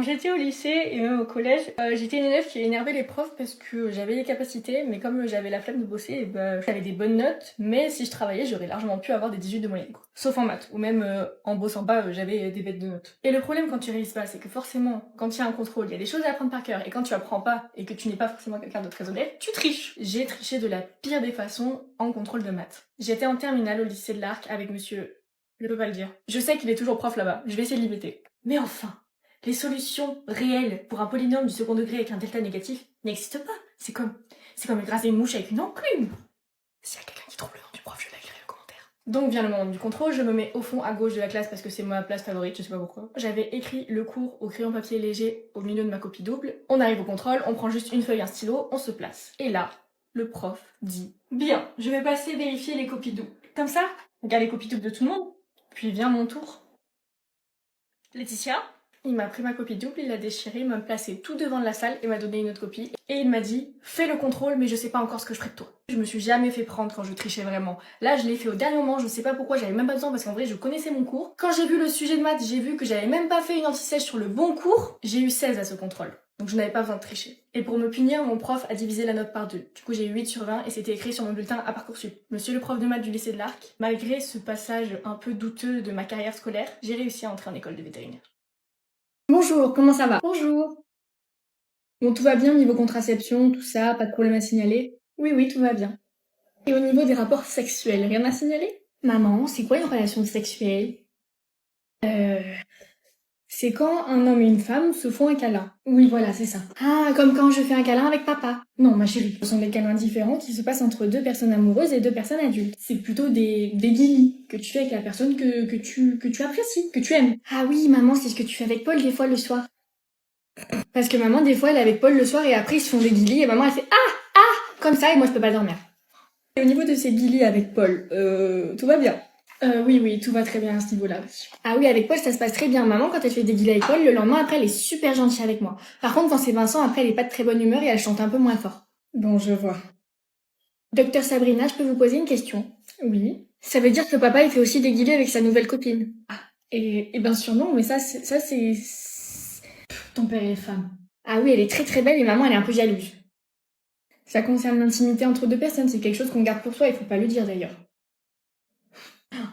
Quand j'étais au lycée et même au collège, j'étais une élève qui énervait les profs parce que j'avais les capacités, mais comme j'avais la flemme de bosser, et j'avais des bonnes notes, mais si je travaillais, j'aurais largement pu avoir des 18 de moyenne, quoi. Sauf en maths, ou même en bossant pas, j'avais des bêtes de notes. Et le problème quand tu révises pas, c'est que forcément, quand il y a un contrôle, il y a des choses à apprendre par cœur, et quand tu apprends pas, et que tu n'es pas forcément quelqu'un de très honnête, tu triches. J'ai triché de la pire des façons en contrôle de maths. J'étais en terminale au lycée de l'Arc avec monsieur... Je peux pas le dire. Je sais qu'il est toujours prof là-bas, je vais essayer de l'imiter. Mais enfin, les solutions réelles pour un polynôme du second degré avec un delta négatif n'existent pas. C'est comme écraser une mouche avec une enclume. S'il y a quelqu'un qui trouve le nom du prof, je l'écrirai le commentaire. Donc vient le moment du contrôle, je me mets au fond à gauche de la classe parce que c'est ma place favorite, je sais pas pourquoi. J'avais écrit le cours au crayon papier léger au milieu de ma copie double. On arrive au contrôle, on prend juste une feuille, un stylo, on se place. Et là, le prof dit « Bien, je vais passer vérifier les copies doubles. » Comme ça, regarde les copies doubles de tout le monde. Puis vient mon tour. Laetitia ? Il m'a pris ma copie double, il l'a déchirée, il m'a placé tout devant de la salle et m'a donné une autre copie. Et il m'a dit « Fais le contrôle, mais je sais pas encore ce que je ferai de toi. » Je me suis jamais fait prendre quand je trichais vraiment. Là, je l'ai fait au dernier moment, je sais pas pourquoi, j'avais même pas besoin parce qu'en vrai, je connaissais mon cours. Quand j'ai vu le sujet de maths, j'ai vu que j'avais même pas fait une anti-sèche sur le bon cours. J'ai eu 16 à ce contrôle. Donc je n'avais pas besoin de tricher. Et pour me punir, mon prof a divisé la note par 2. Du coup, j'ai eu 8 sur 20 et c'était écrit sur mon bulletin à Parcoursup. Monsieur le prof de maths du lycée de l'Arc, malgré ce passage un peu douteux de ma carrière scolaire, j'ai réussi à entrer en école de vétérinaire. Bonjour, comment ça va? Bonjour. Bon, tout va bien niveau contraception, tout ça, pas de problème à signaler? Oui, tout va bien. Et au niveau des rapports sexuels, rien à signaler? Maman, c'est quoi une relation sexuelle? C'est quand un homme et une femme se font un câlin. Oui, voilà, c'est ça. Ah, comme quand je fais un câlin avec papa. Non, ma chérie, ce sont des câlins différents qui se passent entre deux personnes amoureuses et deux personnes adultes. C'est plutôt des guilis que tu fais avec la personne que tu apprécies, que tu aimes. Ah oui, maman, c'est ce que tu fais avec Paul des fois le soir. Parce que maman, des fois, elle est avec Paul le soir et après, ils se font des guilis et maman, elle fait comme ça et moi, je peux pas dormir. Et au niveau de ces guilis avec Paul, tout va bien? Oui, tout va très bien à ce niveau-là. Ah oui, avec Paul, ça se passe très bien. Maman, quand elle fait des guilis avec Paul, le lendemain, après, elle est super gentille avec moi. Par contre, quand c'est Vincent, après, elle est pas de très bonne humeur et elle chante un peu moins fort. Bon, je vois. Docteur Sabrina, je peux vous poser une question? Oui. Ça veut dire que papa, il fait aussi des guilis avec sa nouvelle copine? Ah, et bien sûr non, mais ça, c'est... Ton père est femme. Ah oui, elle est très très belle et maman, elle est un peu jalouse. Ça concerne l'intimité entre deux personnes, c'est quelque chose qu'on garde pour soi, il faut pas le dire d'ailleurs.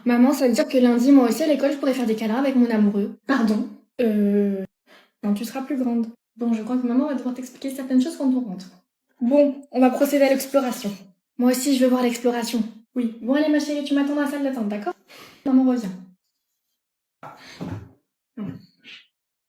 Maman, ça veut dire que lundi, moi aussi à l'école, je pourrais faire des câlins avec mon amoureux. Pardon? Quand tu seras plus grande. Bon, je crois que maman va devoir t'expliquer certaines choses quand on rentre. Bon, on va procéder à l'exploration. Moi aussi, je veux voir l'exploration. Oui. Bon, allez, ma chérie, tu m'attends dans la salle d'attente, d'accord? Maman revient.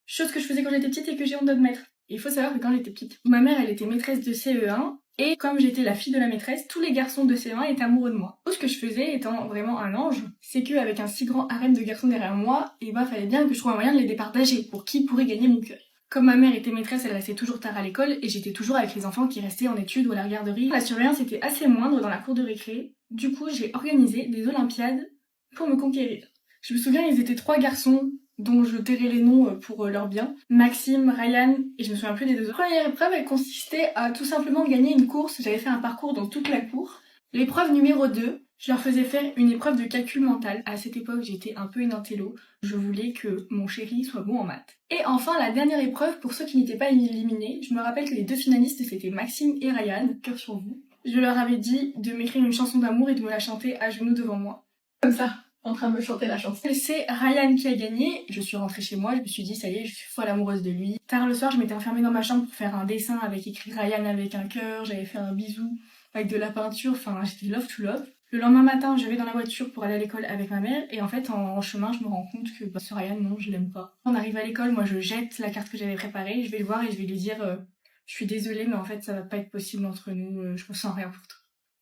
Chose que je faisais quand j'étais petite et que j'ai honte d'admettre. Il faut savoir que quand j'étais petite, ma mère, elle était maîtresse de CE1, et comme j'étais la fille de la maîtresse, tous les garçons de CE1 étaient amoureux de moi. Tout ce que je faisais, étant vraiment un ange, c'est qu'avec un si grand harem de garçons derrière moi, et fallait bien que je trouve un moyen de les départager, pour qui pourrait gagner mon cœur. Comme ma mère était maîtresse, elle restait toujours tard à l'école, et j'étais toujours avec les enfants qui restaient en études ou à la garderie. La surveillance était assez moindre dans la cour de récré, du coup j'ai organisé des olympiades pour me conquérir. Je me souviens, ils étaient 3 garçons, dont je tairai les noms pour leur bien. Maxime, Ryan, et je me souviens plus des deux autres. La première épreuve, elle consistait à tout simplement gagner une course. J'avais fait un parcours dans toute la cour. L'épreuve numéro 2, je leur faisais faire une épreuve de calcul mental. À cette époque, j'étais un peu une intello. Je voulais que mon chéri soit bon en maths. Et enfin, la dernière épreuve, pour ceux qui n'étaient pas éliminés, je me rappelle que les 2 finalistes, c'était Maxime et Ryan, cœur sur vous. Je leur avais dit de m'écrire une chanson d'amour et de me la chanter à genoux devant moi. Comme ça, en train de me chanter la chanson. C'est Ryan qui a gagné. Je suis rentrée chez moi, je me suis dit ça y est, je suis folle amoureuse de lui. Tard le soir, je m'étais enfermée dans ma chambre pour faire un dessin avec écrit Ryan avec un cœur, j'avais fait un bisou avec de la peinture, enfin j'étais love to love. Le lendemain matin, je vais dans la voiture pour aller à l'école avec ma mère et en fait en chemin, je me rends compte que ce Ryan, non, je l'aime pas. On arrive à l'école, moi je jette la carte que j'avais préparée, je vais le voir et je vais lui dire je suis désolée mais en fait ça va pas être possible entre nous, je me sens rien pour toi.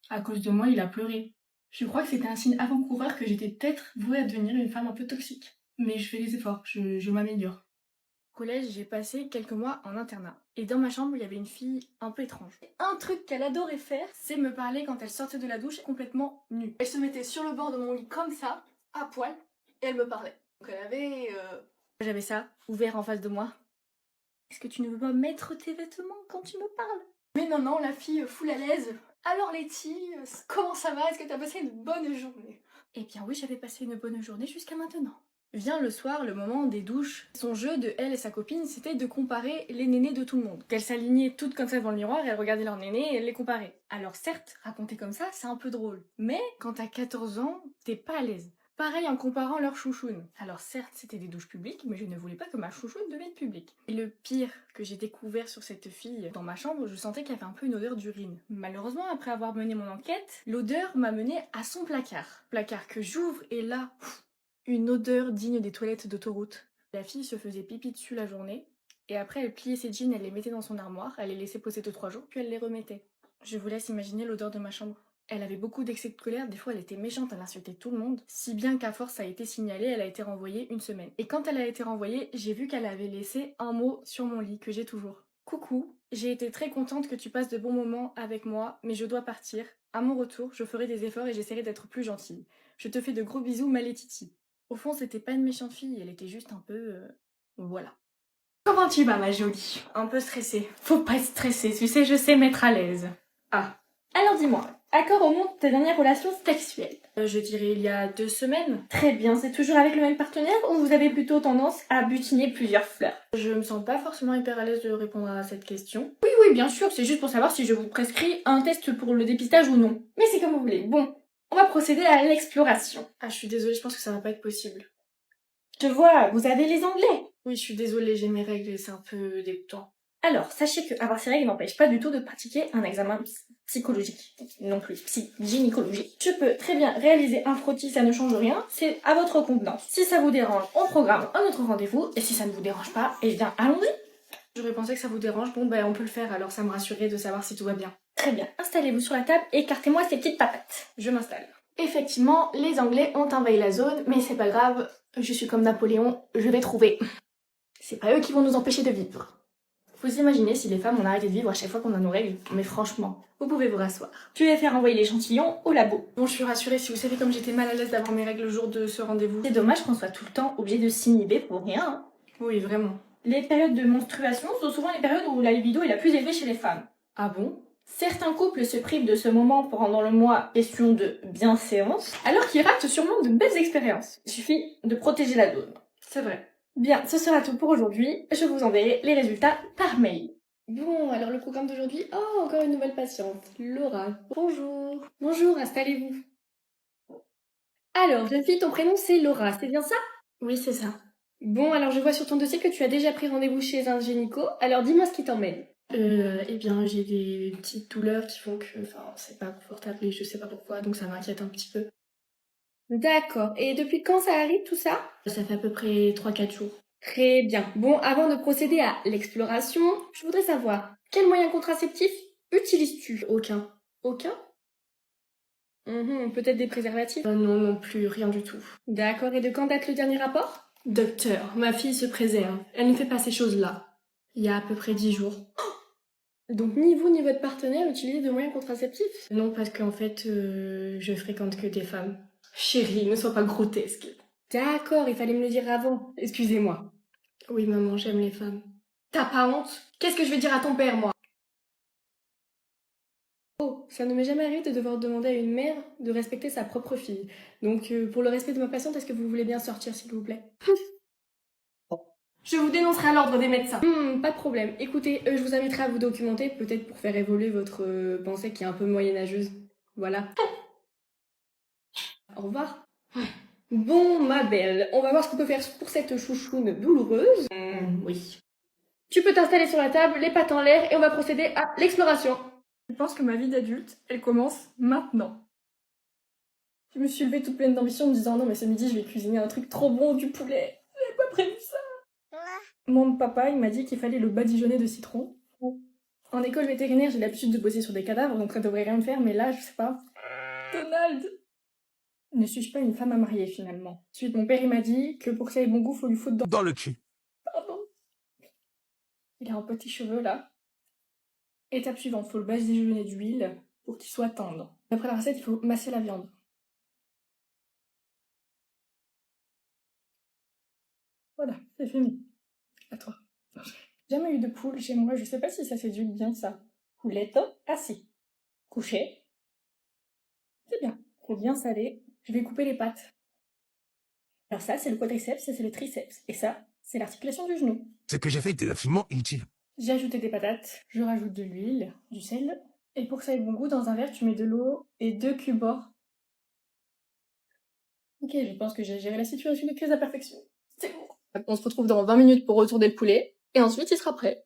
À cause de moi, il a pleuré. Je crois que c'était un signe avant-coureur que j'étais peut-être vouée à devenir une femme un peu toxique. Mais je fais des efforts, je m'améliore. Au collège, j'ai passé quelques mois en internat. Et dans ma chambre, il y avait une fille un peu étrange. Et un truc qu'elle adorait faire, c'est me parler quand elle sortait de la douche complètement nue. Elle se mettait sur le bord de mon lit comme ça, à poil, et elle me parlait. Donc elle avait... J'avais ça, ouvert en face de moi. Est-ce que tu ne veux pas mettre tes vêtements quand tu me parles? Mais non, la fille full à l'aise. Alors Letty, comment ça va? Est-ce que t'as passé une bonne journée? Eh bien oui, j'avais passé une bonne journée jusqu'à maintenant. Vient le soir, le moment des douches. Son jeu de elle et sa copine, c'était de comparer les nénés de tout le monde. Qu'elles s'alignaient toutes comme ça devant le miroir, et elles regardaient leurs nénés et elles les comparaient. Alors certes, raconter comme ça, c'est un peu drôle. Mais quand t'as 14 ans, t'es pas à l'aise. Pareil en comparant leurs chouchounes. Alors certes, c'était des douches publiques, mais je ne voulais pas que ma chouchoune devienne publique. Et le pire que j'ai découvert sur cette fille, dans ma chambre, je sentais qu'il y avait un peu une odeur d'urine. Malheureusement, après avoir mené mon enquête, l'odeur m'a mené à son placard. Placard que j'ouvre et là, une odeur digne des toilettes d'autoroute. La fille se faisait pipi dessus la journée, et après elle pliait ses jeans, elle les mettait dans son armoire, elle les laissait poser 2-3 jours, puis elle les remettait. Je vous laisse imaginer l'odeur de ma chambre. Elle avait beaucoup d'excès de colère, des fois elle était méchante, elle insultait tout le monde, si bien qu'à force ça a été signalé, elle a été renvoyée une semaine. Et quand elle a été renvoyée, j'ai vu qu'elle avait laissé un mot sur mon lit, que j'ai toujours. Coucou, j'ai été très contente que tu passes de bons moments avec moi, mais je dois partir. À mon retour, je ferai des efforts et j'essaierai d'être plus gentille. Je te fais de gros bisous, Malétiti. Au fond, c'était pas une méchante fille, elle était juste un peu... voilà. Comment tu vas, ma jolie? Un peu stressée. Faut pas être stressée, tu sais, je sais mettre à l'aise. Ah. Alors dis-moi, accord au monde de ta dernière relation sexuelle? Je dirais il y a 2 semaines. Très bien, c'est toujours avec le même partenaire ou vous avez plutôt tendance à butiner plusieurs fleurs? Je me sens pas forcément hyper à l'aise de répondre à cette question. Oui, oui, bien sûr, c'est juste pour savoir si je vous prescris un test pour le dépistage ou non. Mais c'est comme vous voulez. Bon, on va procéder à l'exploration. Ah, je suis désolée, je pense que ça va pas être possible. Je vois, vous avez les anglais. Oui, je suis désolée, j'ai mes règles et c'est un peu dégoûtant. Alors, sachez que avoir ces règles n'empêche pas du tout de pratiquer un examen psychologique. Non plus, gynécologique. Je peux très bien réaliser un frottis, ça ne change rien, c'est à votre contenance. Si ça vous dérange, on programme un autre rendez-vous, et si ça ne vous dérange pas, eh bien, allons-y. J'aurais pensé que ça vous dérange, bon ben on peut le faire, alors ça me rassurait de savoir si tout va bien. Très bien, installez-vous sur la table et écartez-moi ces petites papates. Je m'installe. Effectivement, les Anglais ont envahi la zone, mais c'est pas grave, je suis comme Napoléon, je vais trouver. C'est pas eux qui vont nous empêcher de vivre. Vous imaginez si les femmes ont arrêté de vivre à chaque fois qu'on a nos règles? Mais franchement, vous pouvez vous rasseoir. Je vais faire envoyer l'échantillon au labo. Bon, je suis rassurée, si vous savez comme j'étais mal à l'aise d'avoir mes règles le jour de ce rendez-vous. C'est dommage qu'on soit tout le temps obligé de s'inhiber pour rien. Hein. Oui, vraiment. Les périodes de menstruation sont souvent les périodes où la libido est la plus élevée chez les femmes. Ah bon? Certains couples se privent de ce moment pendant le mois question de bienséance, alors qu'ils ratent sûrement de belles expériences. Il suffit de protéger la zone. C'est vrai. Bien, ce sera tout pour aujourd'hui. Je vous enverrai les résultats par mail. Bon, alors le programme d'aujourd'hui... Oh, encore une nouvelle patiente. Laura. Bonjour. Bonjour, installez-vous. Alors, jeune fille, ton prénom c'est Laura, c'est bien ça? Oui, c'est ça. Bon, alors je vois sur ton dossier que tu as déjà pris rendez-vous chez un gynéco. Alors dis-moi ce qui t'emmène. Eh bien, j'ai des petites douleurs qui font que... Enfin, c'est pas confortable et je sais pas pourquoi, donc ça m'inquiète un petit peu. D'accord. Et depuis quand ça arrive tout ça? Ça fait à peu près 3-4 jours. Très bien. Bon, avant de procéder à l'exploration, je voudrais savoir, quel moyen contraceptif utilises-tu? Aucun. Aucun? Peut-être des préservatifs? Non, non plus, rien du tout. D'accord. Et de quand date le dernier rapport? Docteur, ma fille se préserve. Elle ne fait pas ces choses-là. Il y a à peu près 10 jours. Donc ni vous ni votre partenaire utilisez de moyens contraceptifs? Non, parce qu'en fait, je fréquente que des femmes. Chérie, ne sois pas grotesque. D'accord, il fallait me le dire avant. Excusez-moi. Oui, maman, j'aime les femmes. T'as pas honte? Qu'est-ce que je vais dire à ton père, moi? Oh, ça ne m'est jamais arrivé de devoir demander à une mère de respecter sa propre fille. Donc, pour le respect de ma patiente, est-ce que vous voulez bien sortir, s'il vous plaît? Je vous dénoncerai à l'ordre des médecins. Pas de problème. Écoutez, je vous inviterai à vous documenter, peut-être pour faire évoluer votre pensée qui est un peu moyenâgeuse. Voilà. Au revoir. Bon, ma belle, on va voir ce qu'on peut faire pour cette chouchoune douloureuse. Oui. Tu peux t'installer sur la table, les pattes en l'air, et on va procéder à l'exploration. Je pense que ma vie d'adulte, elle commence maintenant. Je me suis levée toute pleine d'ambition en me disant non mais ce midi je vais cuisiner un truc trop bon, du poulet. J'avais pas prévu ça. Mon papa, il m'a dit qu'il fallait le badigeonner de citron. En école vétérinaire, j'ai l'habitude de bosser sur des cadavres, donc ça devrait rien me faire, mais là, je sais pas. Donald! Ne suis-je pas une femme à marier, finalement? Ensuite, mon père, il m'a dit que pour que ça ait bon goût, faut lui foutre dans le cul. Pardon. Il a un petit cheveu, là. Étape suivante, faut le badigeonner d'huile pour qu'il soit tendre. Après la recette, il faut masser la viande. Voilà, c'est fini. À toi. J'ai jamais eu de poule chez moi, je sais pas si ça s'éduque bien, ça. Poulette, assis. Couché. C'est bien. Faut bien saler. Je vais couper les pattes. Alors ça, c'est le quadriceps, ça c'est le triceps. Et ça, c'est l'articulation du genou. Ce que j'ai fait était absolument inutile. J'ai ajouté des patates, je rajoute de l'huile, du sel, et pour que ça ait bon goût, dans un verre, tu mets de l'eau et 2 cubes or. Ok, je pense que j'ai géré la situation de crise à perfection. C'est bon. On se retrouve dans 20 minutes pour retourner le poulet, et ensuite il sera prêt.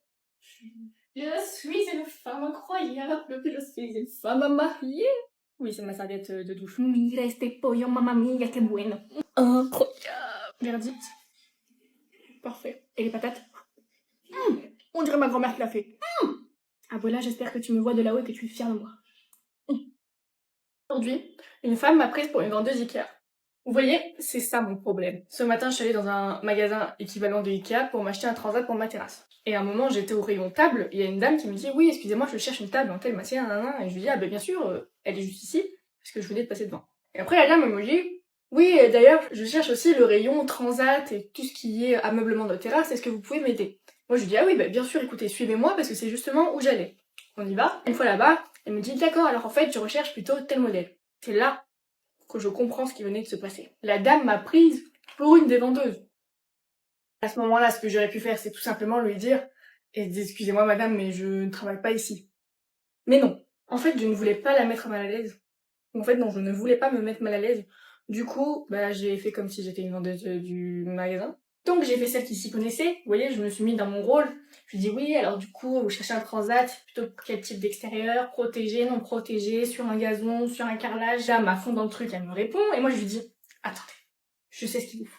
Je suis une femme incroyable, je suis une femme mariée. Oui, c'est ma serviette de douche. Mira este pollo, mamma mia, que bueno. Incroyable. Verdict. Parfait. Et les patates? On dirait ma grand-mère qui l'a fait. Abuela, j'espère que tu me vois de là-haut et que tu es fière de moi. Aujourd'hui, une femme m'a prise pour une vendeuse Ikea. Vous voyez, c'est ça mon problème. Ce matin, je suis allée dans un magasin équivalent de Ikea pour m'acheter un transat pour ma terrasse. Et à un moment, j'étais au rayon table, et il y a une dame qui me dit « Oui, excusez-moi, je cherche une table en telle matière, nanana. » Et je lui dis « Ah ben bien sûr, elle est juste ici, parce que je venais de passer devant. » Et après, la dame me dit « Oui, d'ailleurs, je cherche aussi le rayon transat et tout ce qui est ameublement de terrasse, est-ce que vous pouvez m'aider ?» Moi, je lui dis « Ah oui, ben bien sûr, écoutez, suivez-moi, parce que c'est justement où j'allais. » On y va. Une fois là-bas, elle me dit « D'accord, alors en fait, je recherche plutôt tel modèle. » C'est là que je comprends ce qui venait de se passer. La dame m'a prise pour une des vendeuses. À ce moment-là, ce que j'aurais pu faire, c'est tout simplement lui dire « Excusez-moi madame, mais je ne travaille pas ici. » Mais non. En fait, je ne voulais pas la mettre mal à l'aise. En fait, non, je ne voulais pas me mettre mal à l'aise. Du coup, j'ai fait comme si j'étais une vendeuse du magasin. Donc j'ai fait celle qui s'y connaissait. Vous voyez, je me suis mis dans mon rôle. Je lui dis oui, alors du coup, vous cherchez un transat, plutôt quel type d'extérieur, protégé, non protégé, sur un gazon, sur un carrelage. Là, à fond dans le truc, elle me répond. Et moi, je lui dis, attendez, je sais ce qu'il vous faut.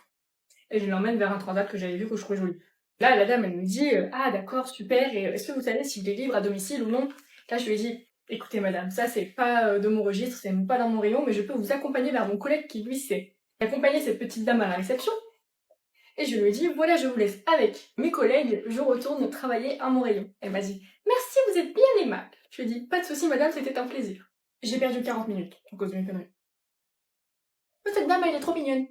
Et je l'emmène vers un transat que j'avais vu, que je trouvais joli. Là, la dame, elle me dit, ah d'accord, super, et est-ce que vous savez s'il est libre à domicile ou non? Là, je lui ai dit, écoutez madame, ça c'est pas de mon registre, c'est pas dans mon rayon, mais je peux vous accompagner vers mon collègue qui lui sait. J'ai accompagné cette petite dame à la réception, et je lui ai dit, voilà, je vous laisse avec mes collègues, je retourne travailler à mon rayon. Elle m'a dit, merci, vous êtes bien aimable. Je lui ai dit, pas de souci madame, c'était un plaisir. J'ai perdu 40 minutes à cause de mes conneries. Cette dame, elle est trop mignonne.